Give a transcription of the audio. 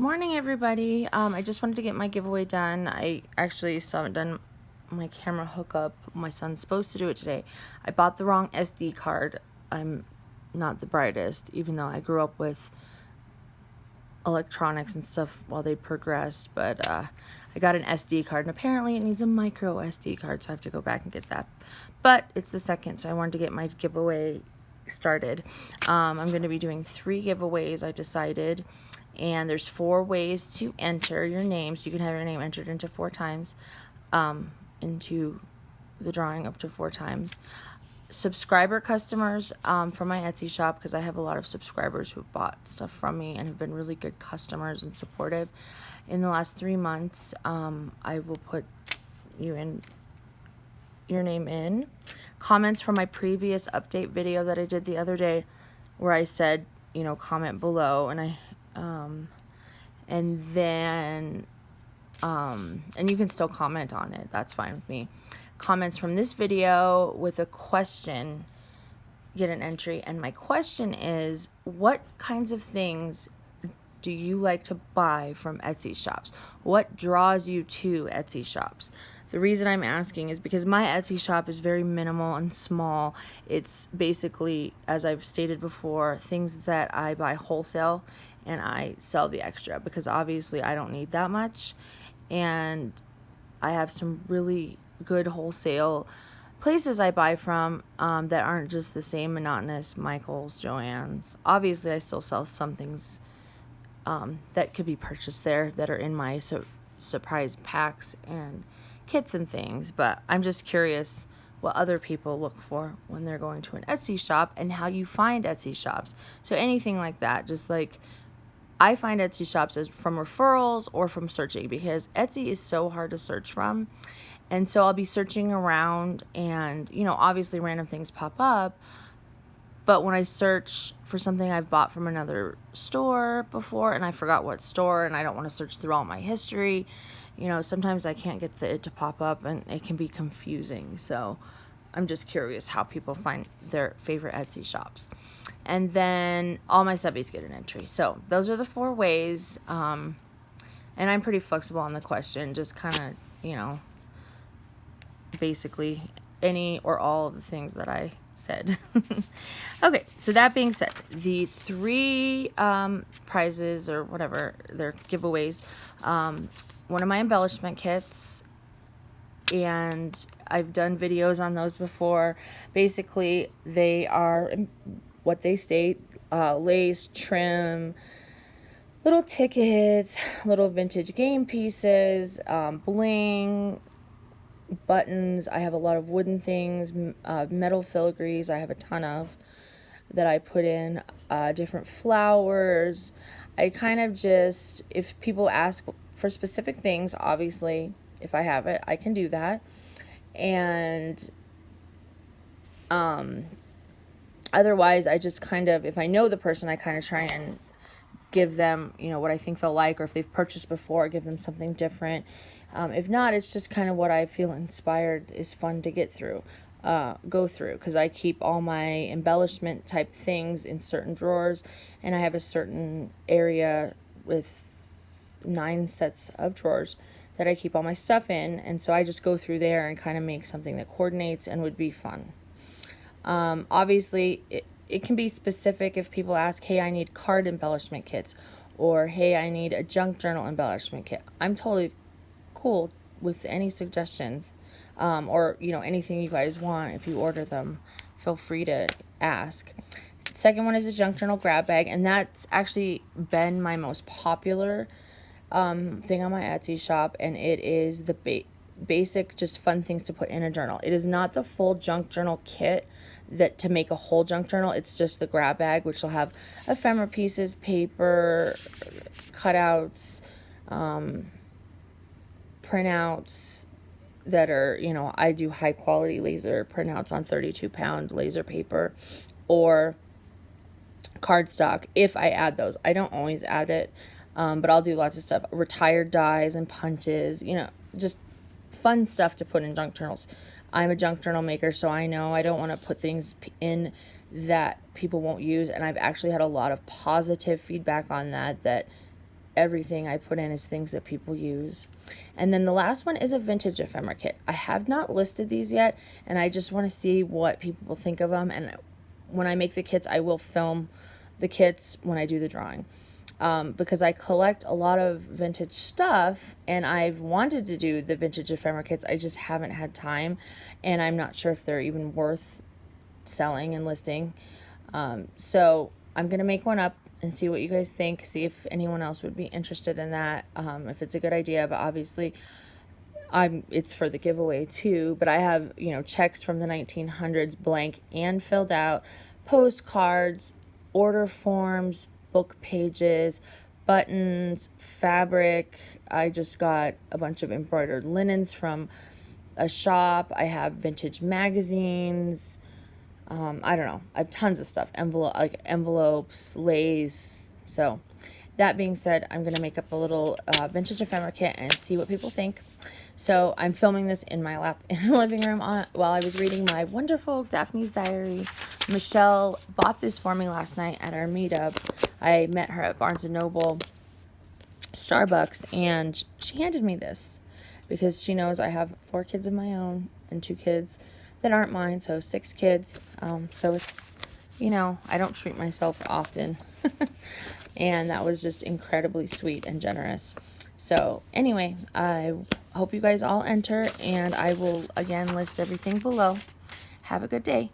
Morning, everybody. I just wanted to get my giveaway done. I actually still haven't done my camera hookup. My son's supposed to do it today. I bought the wrong SD card. I'm not the brightest, even though I grew up with electronics and stuff while they progressed, but I got an SD card, and apparently it needs a micro SD card, so I have to go back and get that. But it's the second, so I wanted to get my giveaway started. I'm going to be doing 3 giveaways, I decided, and there's 4 ways to enter your name, so you can have your name entered into 4 times, into the drawing up to 4 times. Subscriber customers from my Etsy shop, because I have a lot of subscribers who bought stuff from me and have been really good customers and supportive. In the last 3 months, I will put your name in. Comments from my previous update video that I did the other day, where I said, comment below, and and you can still comment on it. That's fine with me. Comments from this video with a question get an entry, and my question is, what kinds of things do you like to buy from Etsy shops? What draws you to Etsy shops? The reason I'm asking is because my Etsy shop is very minimal and small. It's basically, as I've stated before, things that I buy wholesale and I sell the extra, because obviously I don't need that much, and I have some really good wholesale places I buy from that aren't just the same monotonous Michael's, Joann's. Obviously I still sell some things that could be purchased there that are in my surprise packs and kits and things, but I'm just curious what other people look for when they're going to an Etsy shop and how you find Etsy shops. So anything like that, just like I find Etsy shops as from referrals or from searching, because Etsy is so hard to search from. And so I'll be searching around and, obviously random things pop up. But when I search for something I've bought from another store before and I forgot what store, and I don't want to search through all my history, sometimes I can't get it to pop up, and it can be confusing. So I'm just curious how people find their favorite Etsy shops. And then all my subbies get an entry. So those are the 4 ways. And I'm pretty flexible on the question, just kind of, basically any or all of the things that I said. Okay, so that being said, the 3 prizes, or whatever, they're giveaways. One of my embellishment kits, and I've done videos on those before. Basically, they are what they state: lace, trim, little tickets, little vintage game pieces, bling, buttons. I have a lot of wooden things, metal filigrees I have a ton of that I put in, different flowers. I kind of just, if people ask for specific things, obviously if I have it, I can do that. And otherwise, I just kind of, if I know the person, I kind of try and give them, what I think they'll like, or if they've purchased before, give them something different. If not, it's just kind of what I feel inspired is fun to go through, because I keep all my embellishment type things in certain drawers, and I have a certain area with 9 sets of drawers that I keep all my stuff in, and so I just go through there and kind of make something that coordinates and would be fun. Obviously, it can be specific if people ask, hey, I need card embellishment kits, or hey, I need a junk journal embellishment kit. I'm totally cool with any suggestions, or anything you guys want. If you order them, feel free to ask. Second one is a junk journal grab bag, and that's actually been my most popular thing on my Etsy shop, and it is the basic, just fun things to put in a journal. It is not the full junk journal kit that to make a whole junk journal. It's just the grab bag, which will have ephemera pieces, paper, cutouts, printouts that are, I do high quality laser printouts on 32-pound laser paper, or cardstock if I add those. I don't always add it, but I'll do lots of stuff. Retired dies and punches, just fun stuff to put in junk journals. I'm a junk journal maker, so I know I don't want to put things in that people won't use, and I've actually had a lot of positive feedback on that everything I put in is things that people use. And then the last one is a vintage ephemera kit. I have not listed these yet, and I just want to see what people will think of them. And when I make the kits, I will film the kits when I do the drawing. Because I collect a lot of vintage stuff, and I've wanted to do the vintage ephemera kits. I just haven't had time, and I'm not sure if they're even worth selling and listing. So I'm going to make one up and see what you guys think, see if anyone else would be interested in that, if it's a good idea. But obviously it's for the giveaway too. But I have, you know, checks from the 1900s, blank and filled out, postcards, order forms, book pages, buttons, fabric. I just got a bunch of embroidered linens from a shop. I have vintage magazines. I don't know. I have tons of stuff. Envelopes, lace. So that being said, I'm going to make up a little vintage ephemera kit and see what people think. So I'm filming this in my lap in the living room while I was reading my wonderful Daphne's Diary. Michelle bought this for me last night at our meetup. I met her at Barnes & Noble, Starbucks, and she handed me this because she knows I have 4 kids of my own and 2 kids that aren't mine, so 6 kids. So it's, you know, I don't treat myself often. And that was just incredibly sweet and generous. So anyway, I hope you guys all enter, and I will again list everything below. Have a good day.